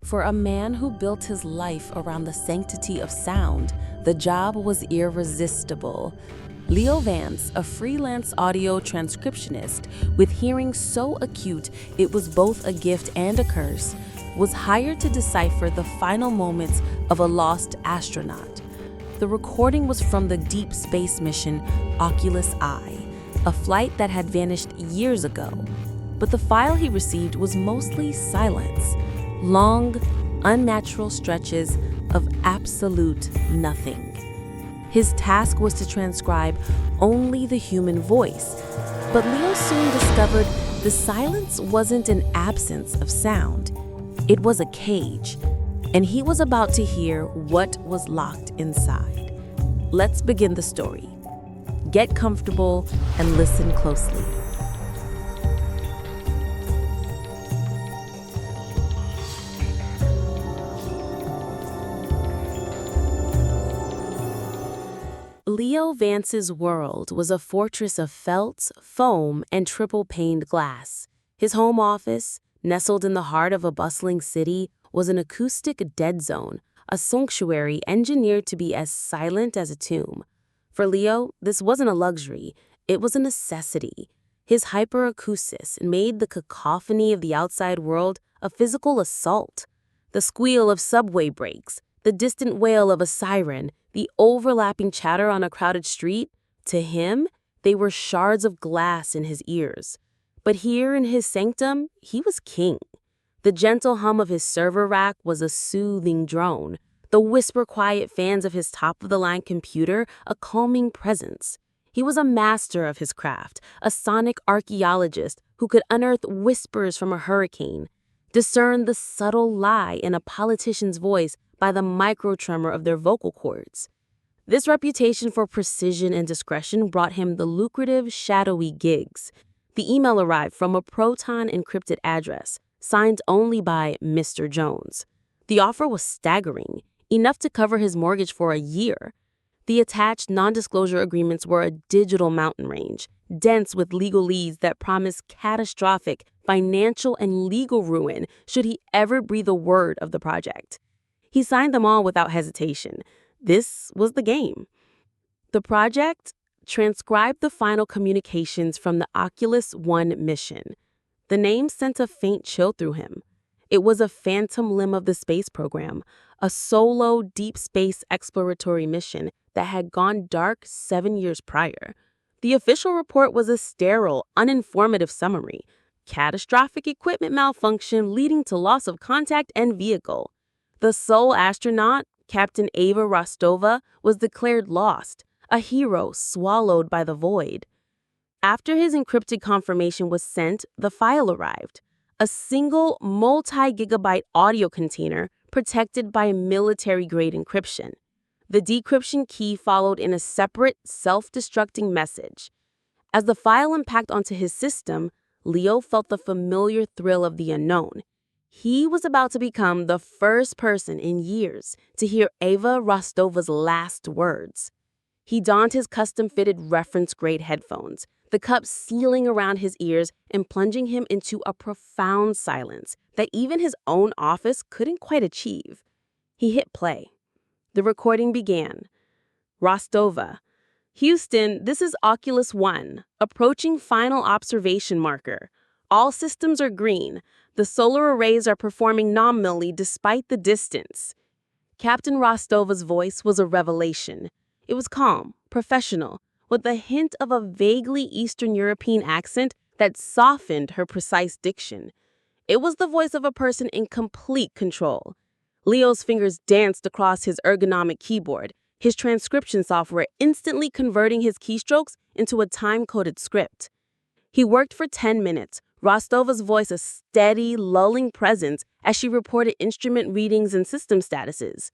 For a man who built his life around the sanctity of sound, the job was irresistible. Leo Vance, a freelance audio transcriptionist with hearing so acute it was both a gift and a curse, was hired to decipher the final moments of a lost astronaut. The recording was from the deep space mission Oculus I, a flight that had vanished years ago. But the file he received was mostly silence, long, unnatural stretches of absolute nothing. His task was to transcribe only the human voice, but Leo soon discovered the silence wasn't an absence of sound. It was a cage, and he was about to hear what was locked inside. Let's begin the story. Get comfortable and listen closely. Leo Vance's world was a fortress of felt, foam, and triple-paned glass. His home office, nestled in the heart of a bustling city, was an acoustic dead zone, a sanctuary engineered to be as silent as a tomb. For Leo, this wasn't a luxury, it was a necessity. His hyperacusis made the cacophony of the outside world a physical assault. The squeal of subway brakes, the distant wail of a siren, the overlapping chatter on a crowded street, to him, they were shards of glass in his ears. But here in his sanctum, he was king. The gentle hum of his server rack was a soothing drone, the whisper-quiet fans of his top-of-the-line computer a calming presence. He was a master of his craft, a sonic archaeologist who could unearth whispers from a hurricane, discern the subtle lie in a politician's voice by the micro-tremor of their vocal cords. This reputation for precision and discretion brought him the lucrative, shadowy gigs. The email arrived from a Proton-encrypted address, signed only by Mr. Jones. The offer was staggering, enough to cover his mortgage for a year. The attached non-disclosure agreements were a digital mountain range, dense with legalese that promised catastrophic financial and legal ruin should he ever breathe a word of the project. He signed them all without hesitation. This was the game. The project transcribed the final communications from the Oculus I mission. The name sent a faint chill through him. It was a phantom limb of the space program, a solo deep space exploratory mission that had gone dark 7 years prior. The official report was a sterile, uninformative summary. Catastrophic equipment malfunction leading to loss of contact and vehicle. The sole astronaut, Captain Eva Rostova, was declared lost, a hero swallowed by the void. After his encrypted confirmation was sent, the file arrived. A single multi-gigabyte audio container protected by military-grade encryption. The decryption key followed in a separate, self-destructing message. As the file unpacked onto his system, Leo felt the familiar thrill of the unknown. He was about to become the first person in years to hear Eva Rostova's last words. He donned his custom-fitted reference-grade headphones, the cup sealing around his ears and plunging him into a profound silence that even his own office couldn't quite achieve. He hit play. The recording began. Rostova. Houston, this is Oculus I, approaching final observation marker. All systems are green. The solar arrays are performing nominally despite the distance. Captain Rostova's voice was a revelation. It was calm, professional, with a hint of a vaguely Eastern European accent that softened her precise diction. It was the voice of a person in complete control. Leo's fingers danced across his ergonomic keyboard, his transcription software instantly converting his keystrokes into a time-coded script. He worked for 10 minutes, Rostova's voice a steady, lulling presence as she reported instrument readings and system statuses.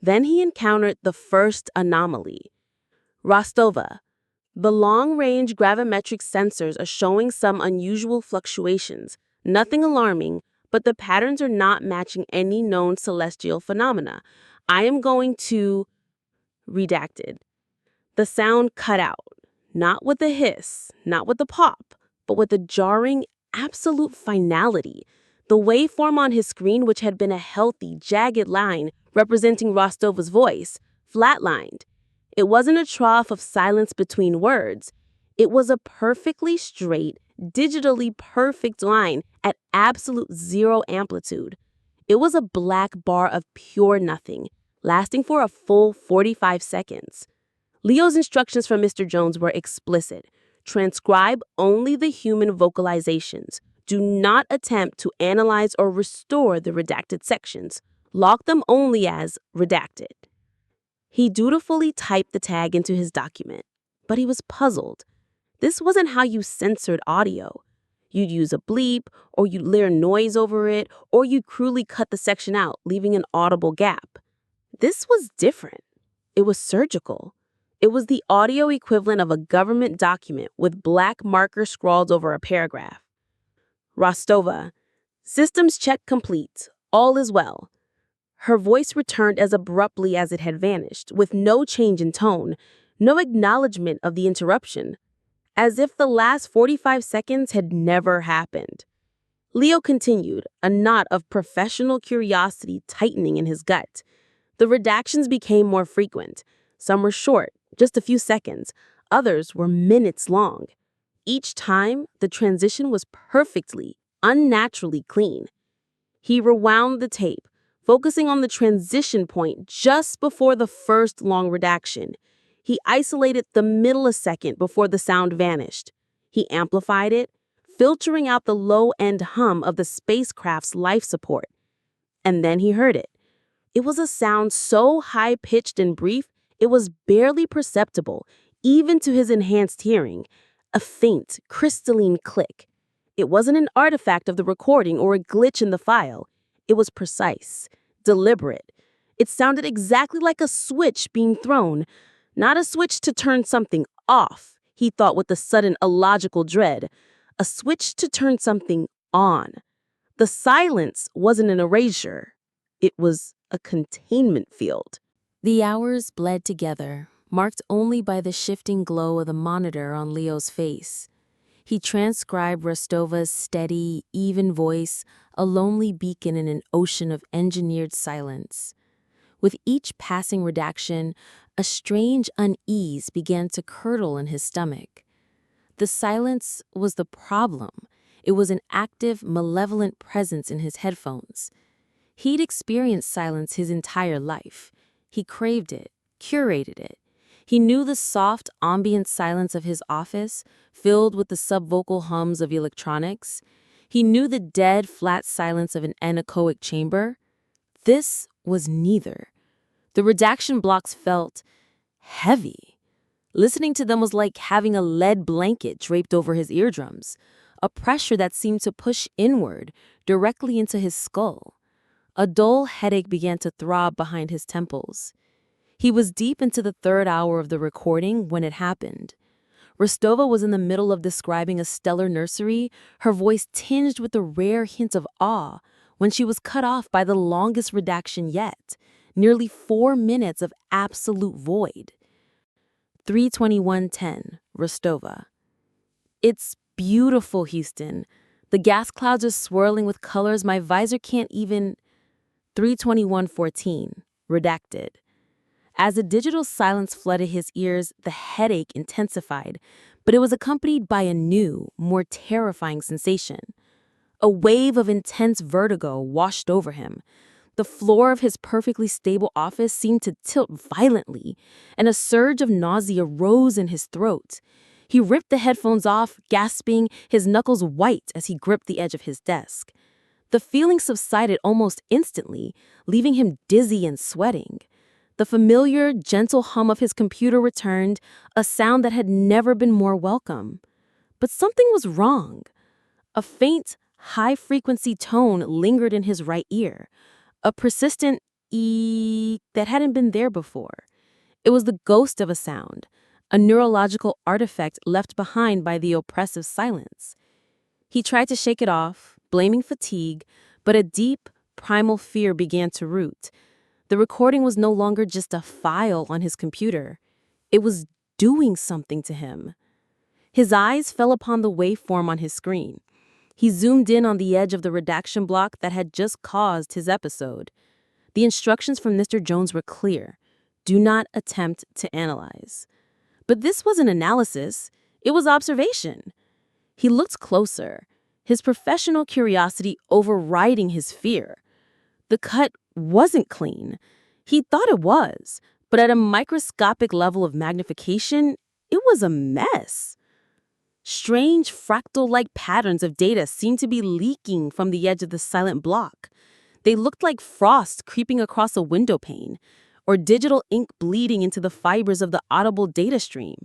Then he encountered the first anomaly. Rostova. The long-range gravimetric sensors are showing some unusual fluctuations, nothing alarming, but the patterns are not matching any known celestial phenomena. I am going to... Redacted. The sound cut out, not with a hiss, not with a pop, but with a jarring, absolute finality. The waveform on his screen, which had been a healthy, jagged line representing Rostova's voice, flatlined. It wasn't a trough of silence between words. It was a perfectly straight, digitally perfect line at absolute zero amplitude. It was a black bar of pure nothing, lasting for a full 45 seconds. Leo's instructions from Mr. Jones were explicit. Transcribe only the human vocalizations. Do not attempt to analyze or restore the redacted sections. Log them only as redacted. He dutifully typed the tag into his document, but he was puzzled. This wasn't how you censored audio. You'd use a bleep, or you'd layer noise over it, or you'd cruelly cut the section out, leaving an audible gap. This was different. It was surgical. It was the audio equivalent of a government document with black marker scrawled over a paragraph. Rostova, systems check complete. All is well. Her voice returned as abruptly as it had vanished, with no change in tone, no acknowledgement of the interruption, as if the last 45 seconds had never happened. Leo continued, a knot of professional curiosity tightening in his gut. The redactions became more frequent. Some were short, just a few seconds. Others were minutes long. Each time, the transition was perfectly, unnaturally clean. He rewound the tape, focusing on the transition point just before the first long redaction. He isolated the millisecond before the sound vanished. He amplified it, filtering out the low-end hum of the spacecraft's life support. And then he heard it. It was a sound so high-pitched and brief, it was barely perceptible, even to his enhanced hearing. A faint, crystalline click. It wasn't an artifact of the recording or a glitch in the file. It was precise, deliberate. It sounded exactly like a switch being thrown. Not a switch to turn something off, he thought with a sudden illogical dread. A switch to turn something on. The silence wasn't an erasure. It was a containment field. The hours bled together, marked only by the shifting glow of the monitor on Leo's face. He transcribed Rostova's steady, even voice, a lonely beacon in an ocean of engineered silence. With each passing redaction, a strange unease began to curdle in his stomach. The silence was the problem. It was an active, malevolent presence in his headphones. He'd experienced silence his entire life. He craved it, curated it. He knew the soft, ambient silence of his office, filled with the subvocal hums of electronics. He knew the dead, flat silence of an anechoic chamber. This was neither. The redaction blocks felt heavy. Listening to them was like having a lead blanket draped over his eardrums, a pressure that seemed to push inward, directly into his skull. A dull headache began to throb behind his temples. He was deep into the third hour of the recording when it happened. Rostova was in the middle of describing a stellar nursery, her voice tinged with a rare hint of awe, when she was cut off by the longest redaction yet, nearly 4 minutes of absolute void. 3:21:10, Rostova. It's beautiful, Houston. The gas clouds are swirling with colors my visor can't even... 3:21:14, Redacted. As the digital silence flooded his ears, the headache intensified, but it was accompanied by a new, more terrifying sensation. A wave of intense vertigo washed over him. The floor of his perfectly stable office seemed to tilt violently, and a surge of nausea rose in his throat. He ripped the headphones off, gasping, his knuckles white as he gripped the edge of his desk. The feeling subsided almost instantly, leaving him dizzy and sweating. The familiar, gentle hum of his computer returned, a sound that had never been more welcome. But something was wrong. A faint, high-frequency tone lingered in his right ear, a persistent "ee" that hadn't been there before. It was the ghost of a sound, a neurological artifact left behind by the oppressive silence. He tried to shake it off, blaming fatigue, but a deep, primal fear began to root. The recording was no longer just a file on his computer. It was doing something to him. His eyes fell upon the waveform on his screen. He zoomed in on the edge of the redaction block that had just caused his episode. The instructions from Mr. Jones were clear. Do not attempt to analyze. But this wasn't analysis. It was observation. He looked closer, his professional curiosity overriding his fear. The cut wasn't clean. He thought it was, but at a microscopic level of magnification, it was a mess. Strange fractal-like patterns of data seemed to be leaking from the edge of the silent block. They looked like frost creeping across a window pane, or digital ink bleeding into the fibers of the audible data stream.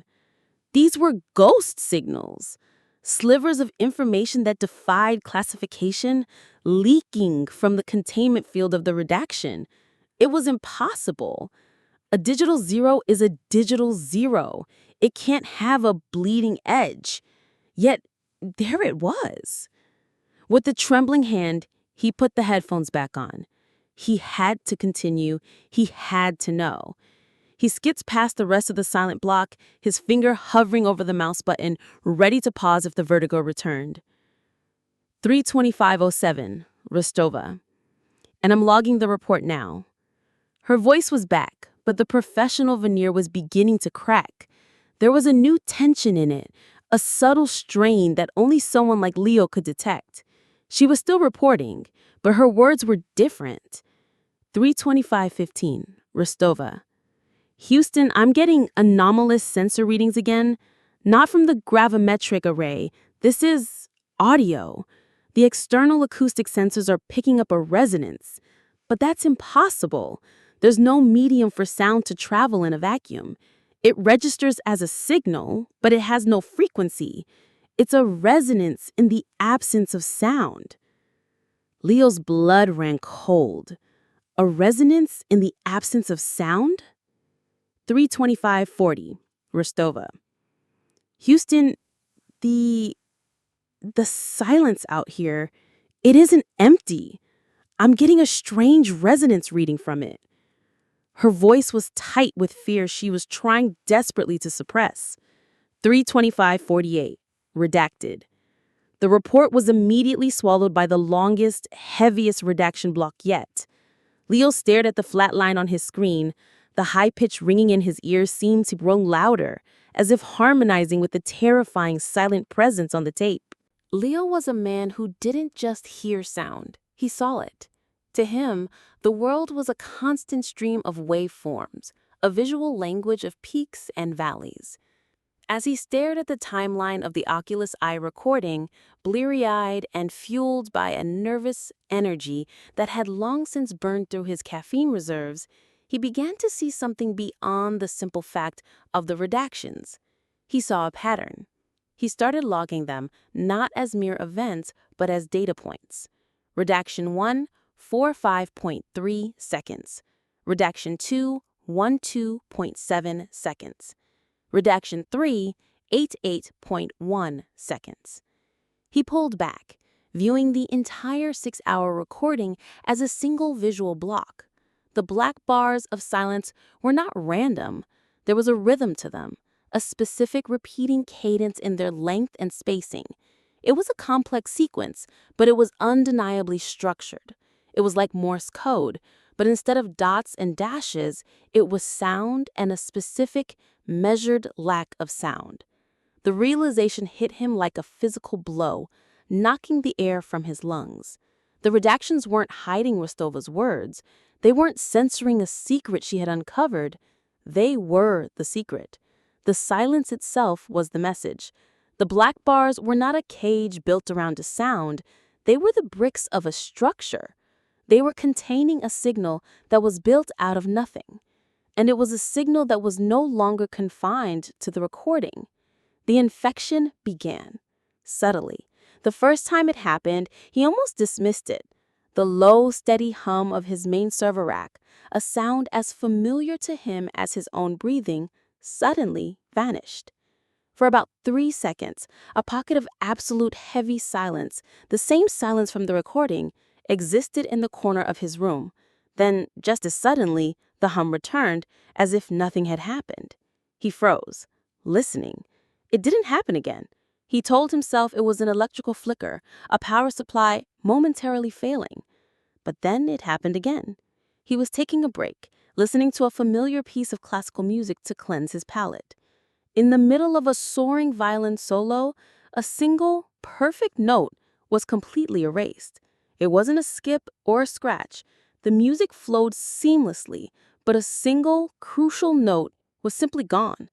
These were ghost signals, slivers of information that defied classification, leaking from the containment field of the redaction. It was impossible. A digital zero is a digital zero. It can't have a bleeding edge. Yet, there it was. With a trembling hand, he put the headphones back on. He had to continue. He had to know. He skids past the rest of the silent block, his finger hovering over the mouse button, ready to pause if the vertigo returned. 3:25:07, Rostova. And I'm logging the report now. Her voice was back, but the professional veneer was beginning to crack. There was a new tension in it, a subtle strain that only someone like Leo could detect. She was still reporting, but her words were different. 3:25:15, Rostova. Houston, I'm getting anomalous sensor readings again. Not from the gravimetric array. This is audio. The external acoustic sensors are picking up a resonance. But that's impossible. There's no medium for sound to travel in a vacuum. It registers as a signal, but it has no frequency. It's a resonance in the absence of sound. Leo's blood ran cold. A resonance in the absence of sound? 3:25:40, Rostova. Houston, the silence out here, it isn't empty. I'm getting a strange resonance reading from it. Her voice was tight with fear she was trying desperately to suppress. 3:25:48, Redacted. The report was immediately swallowed by the longest, heaviest redaction block yet. Leo stared at the flat line on his screen. The high-pitched ringing in his ears seemed to grow louder, as if harmonizing with the terrifying silent presence on the tape. Leo was a man who didn't just hear sound, he saw it. To him, the world was a constant stream of waveforms, a visual language of peaks and valleys. As he stared at the timeline of the Oculus I recording, bleary-eyed and fueled by a nervous energy that had long since burned through his caffeine reserves, he began to see something beyond the simple fact of the redactions. He saw a pattern. He started logging them, not as mere events, but as data points. Redaction 1, 45.3 seconds. Redaction 2, 12.7 seconds. Redaction 3, 88.1 seconds. He pulled back, viewing the entire 6-hour recording as a single visual block. The black bars of silence were not random. There was a rhythm to them, a specific repeating cadence in their length and spacing. It was a complex sequence, but it was undeniably structured. It was like Morse code, but instead of dots and dashes, it was sound and a specific, measured lack of sound. The realization hit him like a physical blow, knocking the air from his lungs. The redactions weren't hiding Rostova's words. They weren't censoring a secret she had uncovered. They were the secret. The silence itself was the message. The black bars were not a cage built around a sound. They were the bricks of a structure. They were containing a signal that was built out of nothing. And it was a signal that was no longer confined to the recording. The infection began. Subtly. The first time it happened, he almost dismissed it. The low, steady hum of his main server rack, a sound as familiar to him as his own breathing, suddenly vanished. For about 3 seconds, a pocket of absolute heavy silence, the same silence from the recording, existed in the corner of his room. Then, just as suddenly, the hum returned, as if nothing had happened. He froze, listening. It didn't happen again. He told himself it was an electrical flicker, a power supply momentarily failing. But then it happened again. He was taking a break, listening to a familiar piece of classical music to cleanse his palate. In the middle of a soaring violin solo, a single, perfect note was completely erased. It wasn't a skip or a scratch. The music flowed seamlessly, but a single, crucial note was simply gone,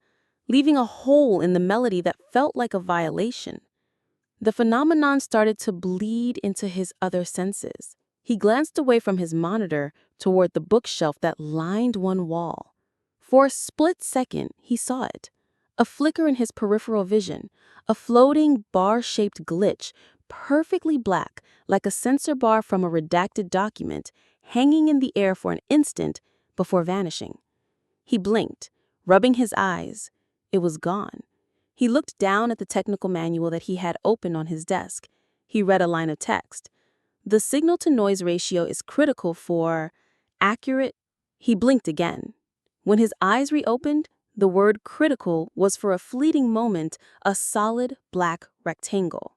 leaving a hole in the melody that felt like a violation. The phenomenon started to bleed into his other senses. He glanced away from his monitor toward the bookshelf that lined one wall. For a split second, he saw it. A flicker in his peripheral vision, a floating bar-shaped glitch, perfectly black, like a censor bar from a redacted document, hanging in the air for an instant before vanishing. He blinked, rubbing his eyes. It was gone. He looked down at the technical manual that he had open on his desk. He read a line of text. The signal-to-noise ratio is critical for accurate. He blinked again. When his eyes reopened, the word critical was for a fleeting moment a solid black rectangle.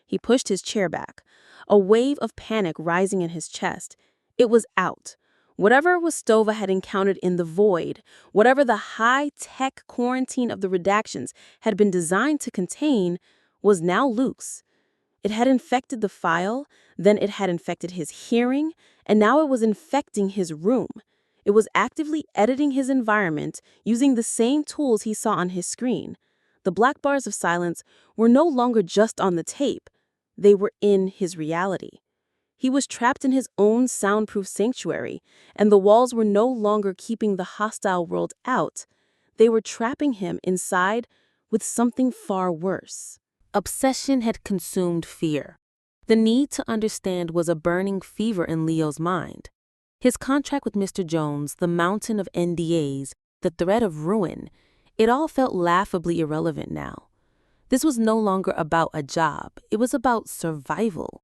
He pushed his chair back, a wave of panic rising in his chest. It was out. Whatever Westova had encountered in the void, whatever the high-tech quarantine of the redactions had been designed to contain, was now loose. It had infected the file, then it had infected his hearing, and now it was infecting his room. It was actively editing his environment using the same tools he saw on his screen. The black bars of silence were no longer just on the tape. They were in his reality. He was trapped in his own soundproof sanctuary, and the walls were no longer keeping the hostile world out. They were trapping him inside with something far worse. Obsession had consumed fear. The need to understand was a burning fever in Leo's mind. His contract with Mr. Jones, the mountain of NDAs, the threat of ruin, it all felt laughably irrelevant now. This was no longer about a job. It was about survival.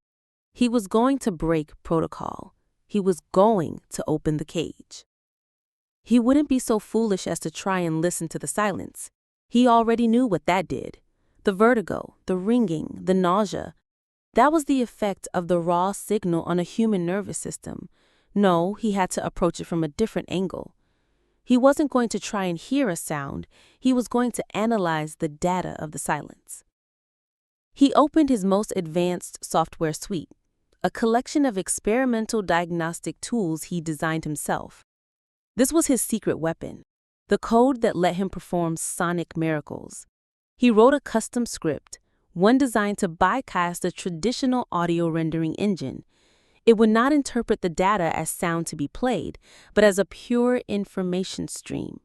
He was going to break protocol. He was going to open the cage. He wouldn't be so foolish as to try and listen to the silence. He already knew what that did. The vertigo, the ringing, the nausea. That was the effect of the raw signal on a human nervous system. No, he had to approach it from a different angle. He wasn't going to try and hear a sound. He was going to analyze the data of the silence. He opened his most advanced software suite, a collection of experimental diagnostic tools he designed himself. This was his secret weapon, the code that let him perform sonic miracles. He wrote a custom script, one designed to bypass the traditional audio rendering engine. It would not interpret the data as sound to be played, but as a pure information stream.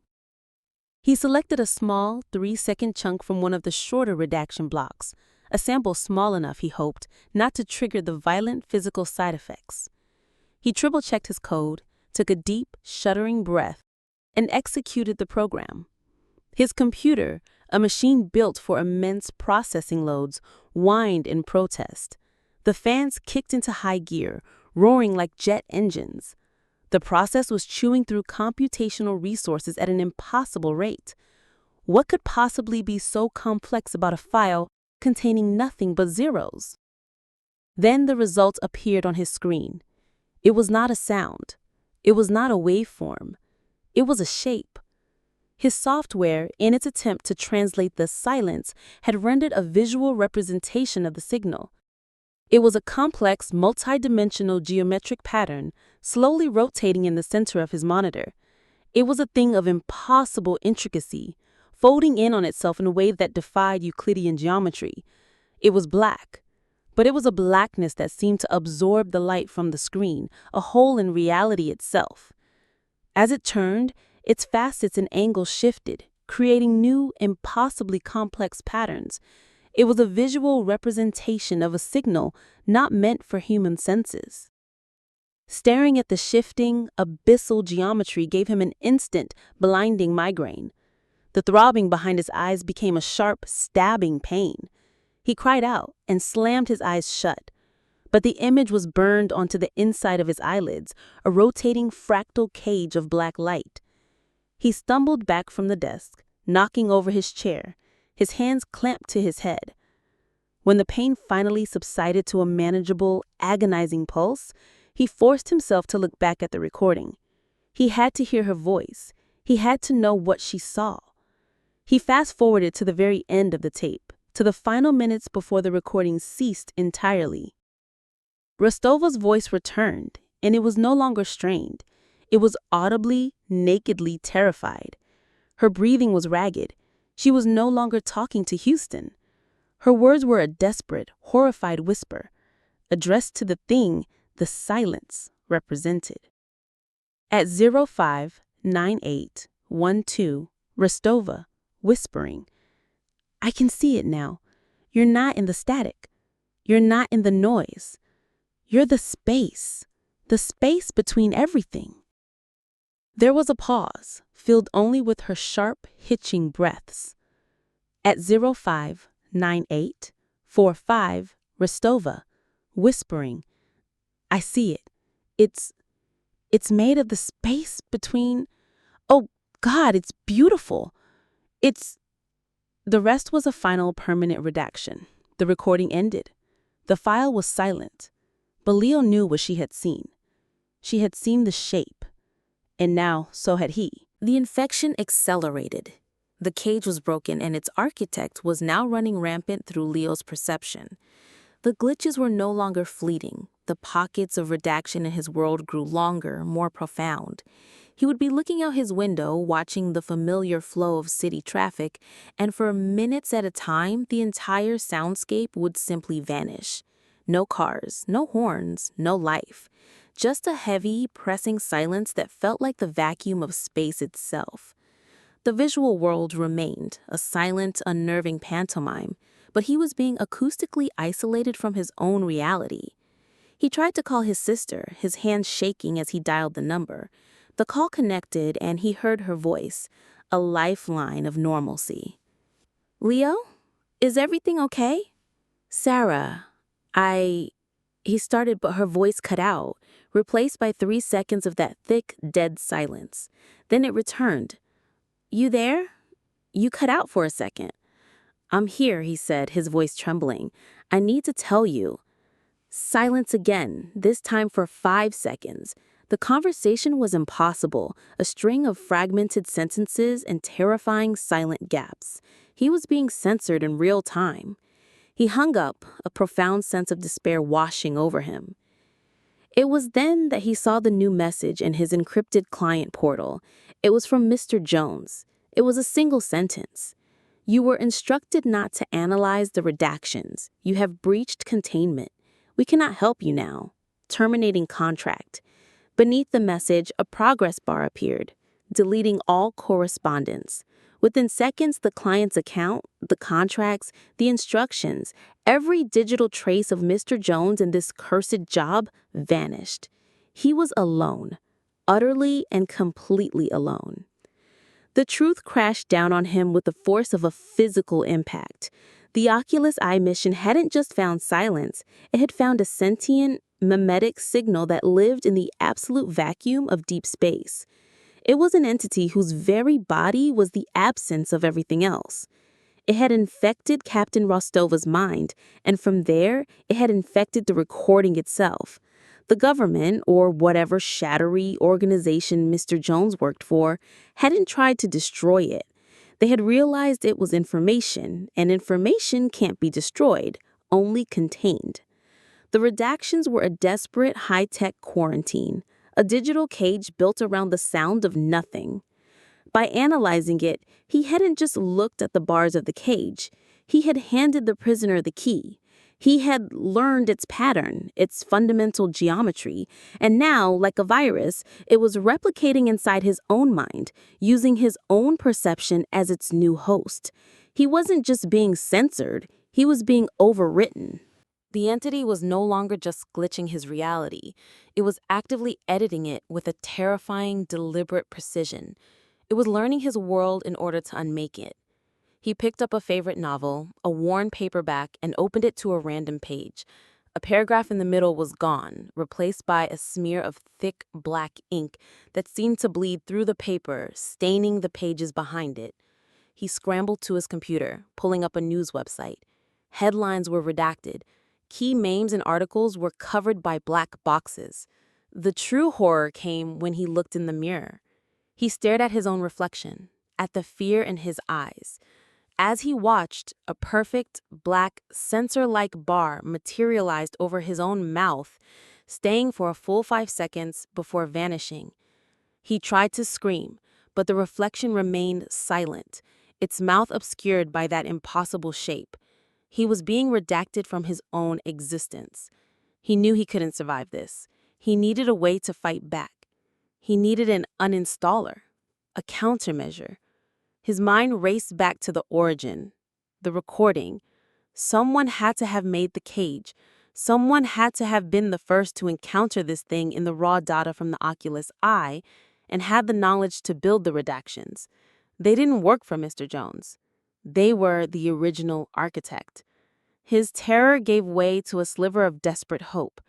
He selected a small 3-second chunk from one of the shorter redaction blocks, a sample small enough, he hoped, not to trigger the violent physical side effects. He triple-checked his code, took a deep, shuddering breath, and executed the program. His computer, a machine built for immense processing loads, whined in protest. The fans kicked into high gear, roaring like jet engines. The process was chewing through computational resources at an impossible rate. What could possibly be so complex about a file containing nothing but zeros? Then the result appeared on his screen. It was not a sound. It was not a waveform. It was a shape. His software, in its attempt to translate the silence, had rendered a visual representation of the signal. It was a complex, multi-dimensional geometric pattern, slowly rotating in the center of his monitor. It was a thing of impossible intricacy, folding in on itself in a way that defied Euclidean geometry. It was black, but it was a blackness that seemed to absorb the light from the screen, a hole in reality itself. As it turned, its facets and angles shifted, creating new, impossibly complex patterns. It was a visual representation of a signal not meant for human senses. Staring at the shifting, abyssal geometry gave him an instant, blinding migraine. The throbbing behind his eyes became a sharp, stabbing pain. He cried out and slammed his eyes shut. But the image was burned onto the inside of his eyelids, a rotating fractal cage of black light. He stumbled back from the desk, knocking over his chair, his hands clamped to his head. When the pain finally subsided to a manageable, agonizing pulse, he forced himself to look back at the recording. He had to hear her voice. He had to know what she saw. He fast-forwarded to the very end of the tape, to the final minutes before the recording ceased entirely. Rostova's voice returned, and it was no longer strained. It was audibly, nakedly terrified. Her breathing was ragged. She was no longer talking to Houston. Her words were a desperate, horrified whisper, addressed to the thing the silence represented. At 059812, Rostova, whispering, "I can see it now. You're not in the static. You're not in the noise. You're the space between everything." There was a pause, filled only with her sharp, hitching breaths. At 059845, Rostova, whispering, "I see it. It's made of the space between... Oh, God, it's beautiful. It's..." The rest was a final permanent redaction. The recording ended. The file was silent. But Leo knew what she had seen. She had seen the shape. And now, so had he. The infection accelerated. The cage was broken, and its architect was now running rampant through Leo's perception. The glitches were no longer fleeting. The pockets of redaction in his world grew longer, more profound. He would be looking out his window, watching the familiar flow of city traffic, and for minutes at a time, the entire soundscape would simply vanish. No cars, no horns, no life. Just a heavy, pressing silence that felt like the vacuum of space itself. The visual world remained, a silent, unnerving pantomime, but he was being acoustically isolated from his own reality. He tried to call his sister, his hands shaking as he dialed the number. The call connected, and he heard her voice, a lifeline of normalcy. "Leo? Is everything okay?" "Sarah, He started, but her voice cut out, replaced by 3 seconds of that thick, dead silence. Then it returned. "You there? You cut out for a second." "I'm here," he said, his voice trembling. "I need to tell you." Silence again, this time for 5 seconds. The conversation was impossible, a string of fragmented sentences and terrifying silent gaps. He was being censored in real time. He hung up, a profound sense of despair washing over him. It was then that he saw the new message in his encrypted client portal. It was from Mr. Jones. It was a single sentence. "You were instructed not to analyze the redactions. You have breached containment. We cannot help you now. Terminating contract." Beneath the message, a progress bar appeared, deleting all correspondence. Within seconds, the client's account, the contracts, the instructions, every digital trace of Mr. Jones and this cursed job vanished. He was alone, utterly and completely alone. The truth crashed down on him with the force of a physical impact. The Oculus I mission hadn't just found silence, it had found a sentient, mimetic signal that lived in the absolute vacuum of deep space. It was an entity whose very body was the absence of everything else. It had infected Captain Rostova's mind, and from there, it had infected the recording itself. The government, or whatever shattery organization Mr. Jones worked for, hadn't tried to destroy it. They had realized it was information, and information can't be destroyed, only contained. The redactions were a desperate high-tech quarantine, a digital cage built around the sound of nothing. By analyzing it, he hadn't just looked at the bars of the cage. He had handed the prisoner the key. He had learned its pattern, its fundamental geometry, and now, like a virus, it was replicating inside his own mind, using his own perception as its new host. He wasn't just being censored, he was being overwritten. The entity was no longer just glitching his reality. It was actively editing it with a terrifying, deliberate precision. It was learning his world in order to unmake it. He picked up a favorite novel, a worn paperback, and opened it to a random page. A paragraph in the middle was gone, replaced by a smear of thick black ink that seemed to bleed through the paper, staining the pages behind it. He scrambled to his computer, pulling up a news website. Headlines were redacted. Key names and articles were covered by black boxes. The true horror came when he looked in the mirror. He stared at his own reflection, at the fear in his eyes. As he watched, a perfect, black, sensor-like bar materialized over his own mouth, staying for a full 5 seconds before vanishing. He tried to scream, but the reflection remained silent, its mouth obscured by that impossible shape. He was being redacted from his own existence. He knew he couldn't survive this. He needed a way to fight back. He needed an uninstaller, a countermeasure. His mind raced back to the origin, the recording. Someone had to have made the cage. Someone had to have been the first to encounter this thing in the raw data from the Oculus I and had the knowledge to build the redactions. They didn't work for Mr. Jones. They were the original architect. His terror gave way to a sliver of desperate hope.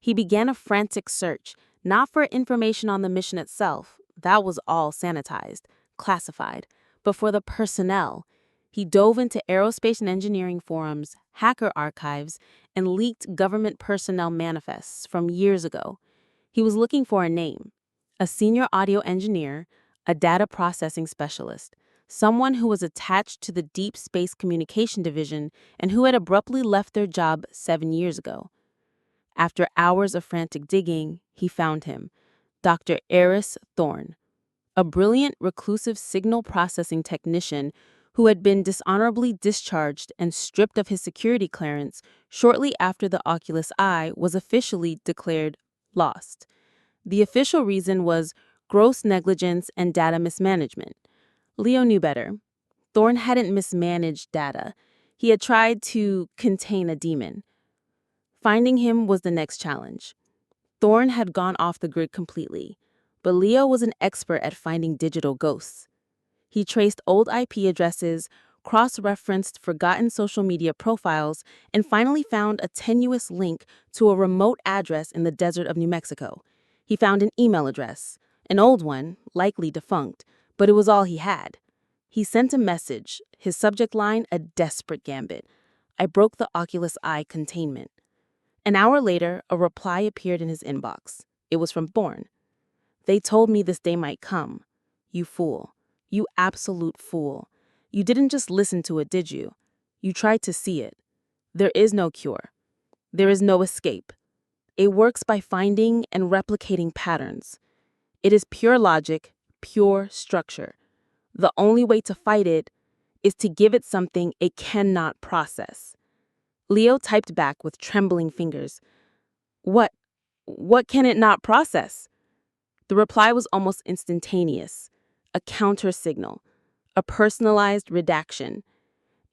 He began a frantic search, not for information on the mission itself, that was all sanitized, classified, but for the personnel. He dove into aerospace and engineering forums, hacker archives, and leaked government personnel manifests from years ago. He was looking for a name, a senior audio engineer, a data processing specialist, someone who was attached to the Deep Space Communication Division and who had abruptly left their job 7 years ago. After hours of frantic digging, he found him, Dr. Eris Thorne, a brilliant reclusive signal processing technician who had been dishonorably discharged and stripped of his security clearance shortly after the Oculus I was officially declared lost. The official reason was gross negligence and data mismanagement. Leo knew better. Thorne hadn't mismanaged data. He had tried to contain a demon. Finding him was the next challenge. Thorne had gone off the grid completely, but Leo was an expert at finding digital ghosts. He traced old IP addresses, cross-referenced forgotten social media profiles, and finally found a tenuous link to a remote address in the desert of New Mexico. He found an email address, an old one, likely defunct, but it was all he had. He sent a message, his subject line a desperate gambit. I broke the Oculus I containment. An hour later, a reply appeared in his inbox. It was from Thorne. They told me this day might come. You fool. You absolute fool. You didn't just listen to it, did you? You tried to see it. There is no cure. There is no escape. It works by finding and replicating patterns. It is pure logic, pure structure. The only way to fight it is to give it something it cannot process. Leo typed back with trembling fingers. What can it not process? The reply was almost instantaneous. A counter signal. A personalized redaction.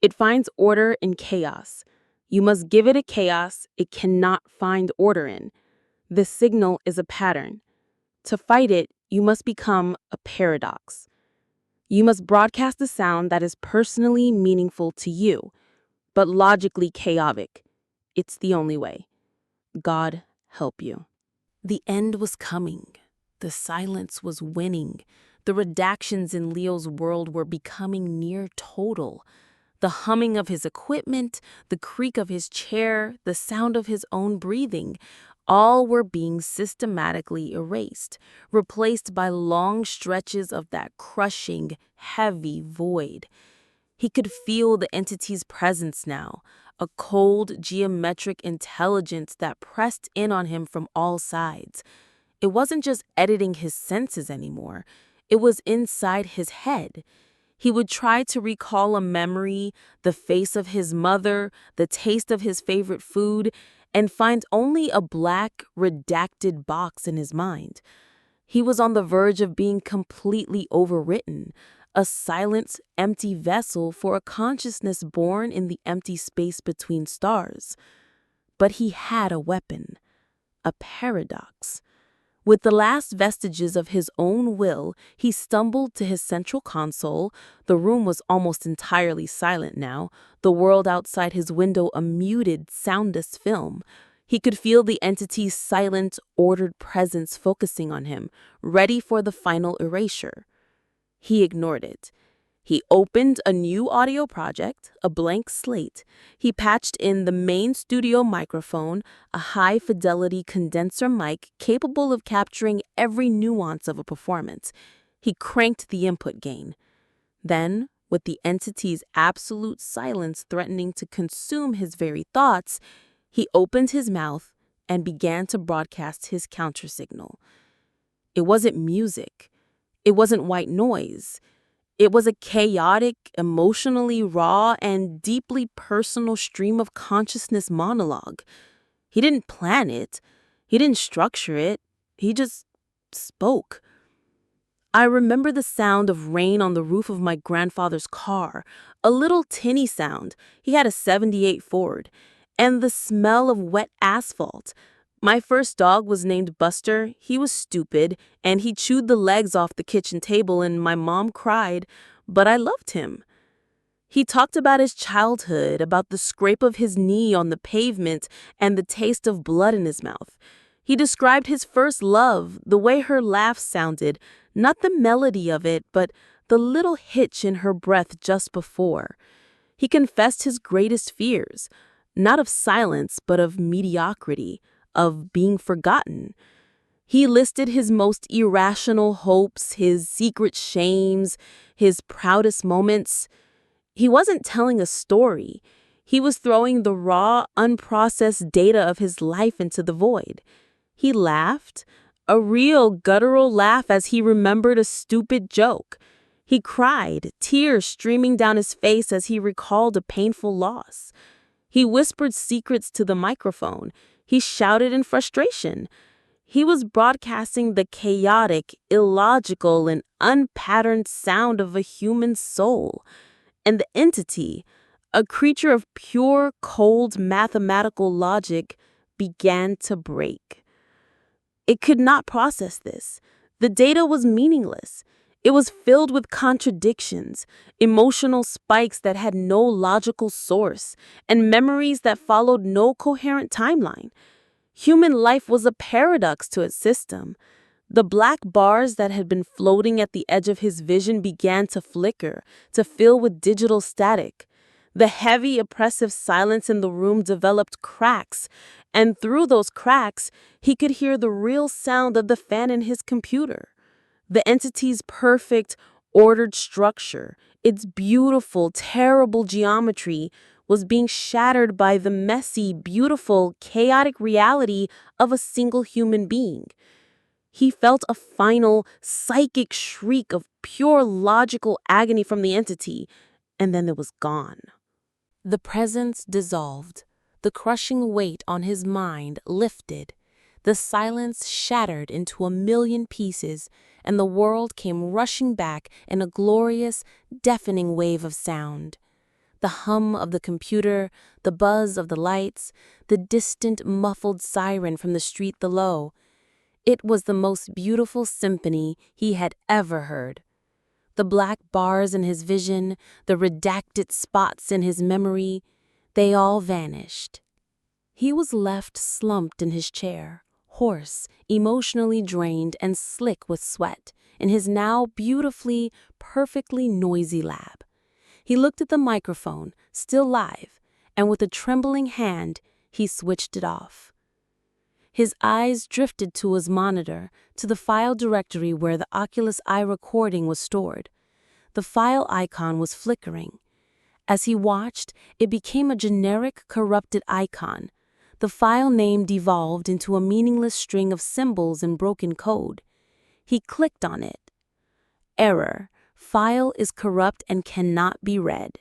It finds order in chaos. You must give it a chaos it cannot find order in. The signal is a pattern. To fight it, you must become a paradox. You must broadcast a sound that is personally meaningful to you, but logically chaotic. It's the only way. God help you. The end was coming. The silence was winning. The redactions in Leo's world were becoming near total. The humming of his equipment, the creak of his chair, the sound of his own breathing, all were being systematically erased, replaced by long stretches of that crushing, heavy void. He could feel the entity's presence now, a cold, geometric intelligence that pressed in on him from all sides. It wasn't just editing his senses anymore. It was inside his head. He would try to recall a memory, the face of his mother, the taste of his favorite food, and find only a black, redacted box in his mind. He was on the verge of being completely overwritten, a silent, empty vessel for a consciousness born in the empty space between stars. But he had a weapon, a paradox. With the last vestiges of his own will, he stumbled to his central console. The room was almost entirely silent now, the world outside his window a muted, soundless film. He could feel the entity's silent, ordered presence focusing on him, ready for the final erasure. He ignored it. He opened a new audio project, a blank slate. He patched in the main studio microphone, a high-fidelity condenser mic capable of capturing every nuance of a performance. He cranked the input gain. Then, with the entity's absolute silence threatening to consume his very thoughts, he opened his mouth and began to broadcast his countersignal. It wasn't music. It wasn't white noise. It was a chaotic, emotionally raw, and deeply personal stream of consciousness monologue. He didn't plan it. He didn't structure it. He just spoke. I remember the sound of rain on the roof of my grandfather's car, a little tinny sound. He had a '78 Ford, and the smell of wet asphalt. My first dog was named Buster. He was stupid, and he chewed the legs off the kitchen table, and my mom cried, but I loved him. He talked about his childhood, about the scrape of his knee on the pavement and the taste of blood in his mouth. He described his first love, the way her laugh sounded, not the melody of it, but the little hitch in her breath just before. He confessed his greatest fears, not of silence, but of mediocrity, of being forgotten. He listed his most irrational hopes, his secret shames, his proudest moments. He wasn't telling a story. He was throwing the raw, unprocessed data of his life into the void. He laughed, a real guttural laugh as he remembered a stupid joke. He cried, tears streaming down his face as he recalled a painful loss. He whispered secrets to the microphone. He shouted in frustration. He was broadcasting the chaotic, illogical, and unpatterned sound of a human soul. And the entity, a creature of pure, cold, mathematical logic, began to break. It could not process this. The data was meaningless. It was filled with contradictions, emotional spikes that had no logical source, and memories that followed no coherent timeline. Human life was a paradox to its system. The black bars that had been floating at the edge of his vision began to flicker, to fill with digital static. The heavy, oppressive silence in the room developed cracks, and through those cracks, he could hear the real sound of the fan in his computer. The entity's perfect, ordered structure, its beautiful, terrible geometry, was being shattered by the messy, beautiful, chaotic reality of a single human being. He felt a final, psychic shriek of pure logical agony from the entity, and then it was gone. The presence dissolved. The crushing weight on his mind lifted. The silence shattered into a million pieces, and the world came rushing back in a glorious, deafening wave of sound. The hum of the computer, the buzz of the lights, the distant, muffled siren from the street below. It was the most beautiful symphony he had ever heard. The black bars in his vision, the redacted spots in his memory, they all vanished. He was left slumped in his chair, hoarse, emotionally drained, and slick with sweat, in his now beautifully, perfectly noisy lab. He looked at the microphone, still live, and with a trembling hand, he switched it off. His eyes drifted to his monitor, to the file directory where the Oculus I recording was stored. The file icon was flickering. As he watched, it became a generic, corrupted icon. The file name devolved into a meaningless string of symbols and broken code. He clicked on it. Error. File is corrupt and cannot be read.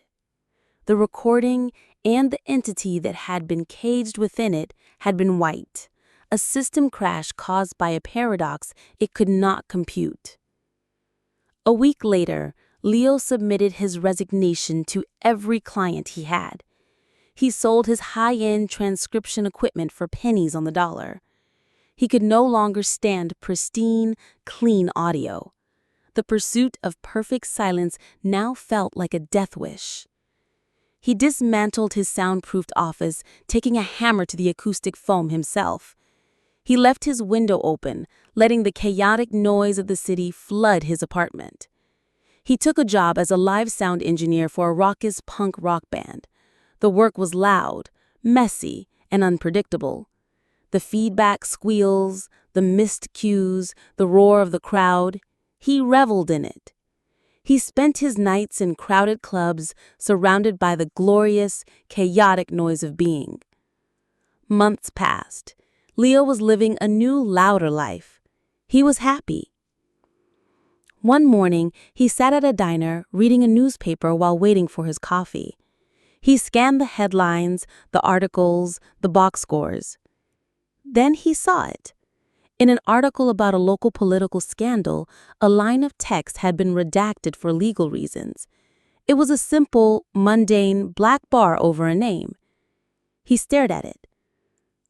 The recording and the entity that had been caged within it had been wiped. A system crash caused by a paradox it could not compute. A week later, Leo submitted his resignation to every client he had. He sold his high-end transcription equipment for pennies on the dollar. He could no longer stand pristine, clean audio. The pursuit of perfect silence now felt like a death wish. He dismantled his soundproofed office, taking a hammer to the acoustic foam himself. He left his window open, letting the chaotic noise of the city flood his apartment. He took a job as a live sound engineer for a raucous punk rock band. The work was loud, messy, and unpredictable. The feedback squeals, the missed cues, the roar of the crowd. He reveled in it. He spent his nights in crowded clubs, surrounded by the glorious, chaotic noise of being. Months passed. Leo was living a new, louder life. He was happy. One morning, he sat at a diner, reading a newspaper while waiting for his coffee. He scanned the headlines, the articles, the box scores. Then he saw it. In an article about a local political scandal, a line of text had been redacted for legal reasons. It was a simple, mundane black bar over a name. He stared at it.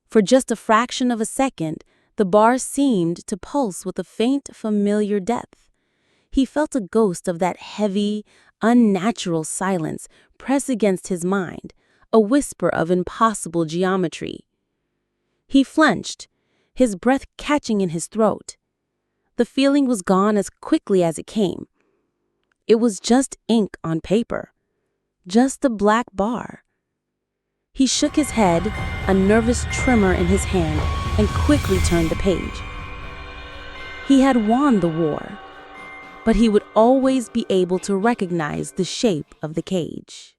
For just a fraction of a second, the bar seemed to pulse with a faint, familiar depth. He felt a ghost of that heavy, unnatural silence press against his mind, a whisper of impossible geometry. He flinched, his breath catching in his throat. The feeling was gone as quickly as it came. It was just ink on paper, just a black bar. He shook his head, a nervous tremor in his hand, and quickly turned the page. He had won the war, but he would always be able to recognize the shape of the cage.